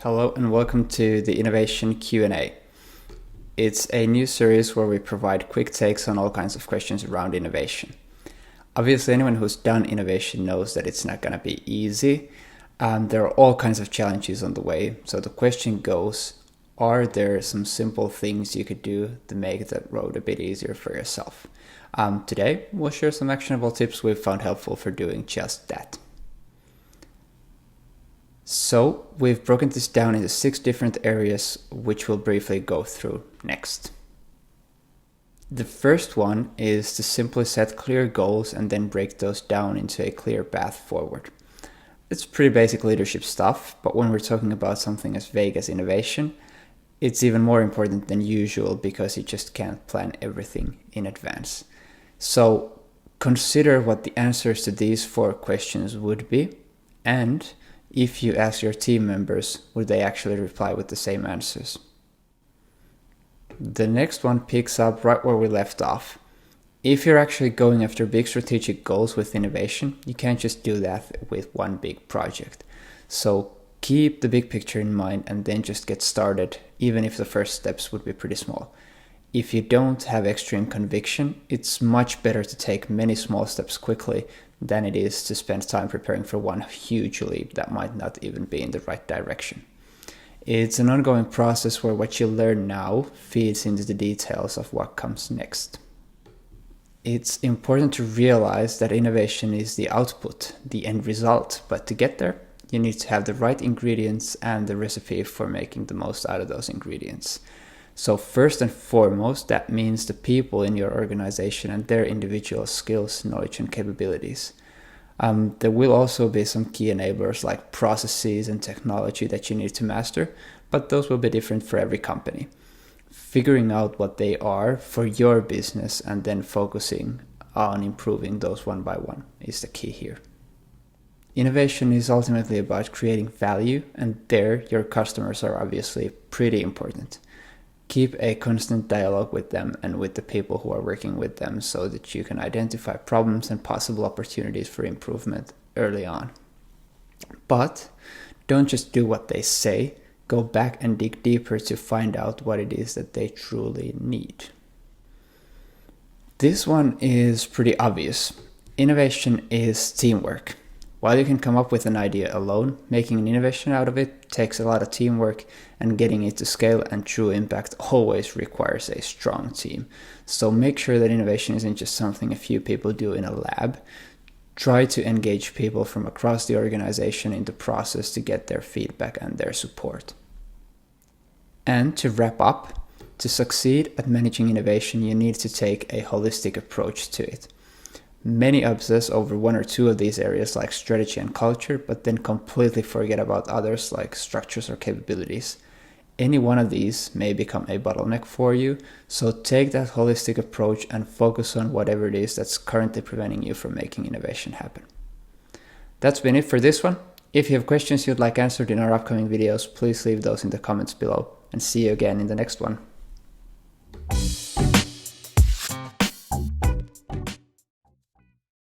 Hello and welcome to the Innovation Q&A. It's a new series where we provide quick takes on all kinds of questions around innovation. Obviously, anyone who's done innovation knows that it's not going to be easy. There are all kinds of challenges on the way. So the question goes, are there some simple things you could do to make that road a bit easier for yourself? Today, we'll share some actionable tips we've found helpful for doing just that. So we've broken this down into 6 different areas, which we'll briefly go through next. The first one is to simply set clear goals and then break those down into a clear path forward. It's pretty basic leadership stuff, but when we're talking about something as vague as innovation, it's even more important than usual because you just can't plan everything in advance. So consider what the answers to these 4 questions would be, and if you ask your team members, would they actually reply with the same answers? The next one picks up right where we left off. If you're actually going after big strategic goals with innovation, you can't just do that with one big project. So keep the big picture in mind and then just get started, even if the first steps would be pretty small. If you don't have extreme conviction, it's much better to take many small steps quickly than it is to spend time preparing for one huge leap that might not even be in the right direction. It's an ongoing process where what you learn now feeds into the details of what comes next. It's important to realize that innovation is the output, the end result, but to get there, you need to have the right ingredients and the recipe for making the most out of those ingredients. So first and foremost, that means the people in your organization and their individual skills, knowledge, and capabilities. There will also be some key enablers like processes and technology that you need to master, but those will be different for every company. Figuring out what they are for your business and then focusing on improving those one by one is the key here. Innovation is ultimately about creating value, and there your customers are obviously pretty important. Keep a constant dialogue with them and with the people who are working with them so that you can identify problems and possible opportunities for improvement early on. But don't just do what they say, go back and dig deeper to find out what it is that they truly need. This one is pretty obvious. Innovation is teamwork. While you can come up with an idea alone, making an innovation out of it takes a lot of teamwork, and getting it to scale and true impact always requires a strong team. So make sure that innovation isn't just something a few people do in a lab. Try to engage people from across the organization in the process to get their feedback and their support. And to wrap up, to succeed at managing innovation, you need to take a holistic approach to it. Many obsess over 1 or 2 of these areas like strategy and culture, but then completely forget about others like structures or capabilities. Any one of these may become a bottleneck for you, so take that holistic approach and focus on whatever it is that's currently preventing you from making innovation happen. That's been it for this one. If you have questions you'd like answered in our upcoming videos, please leave those in the comments below, and see you again in the next one.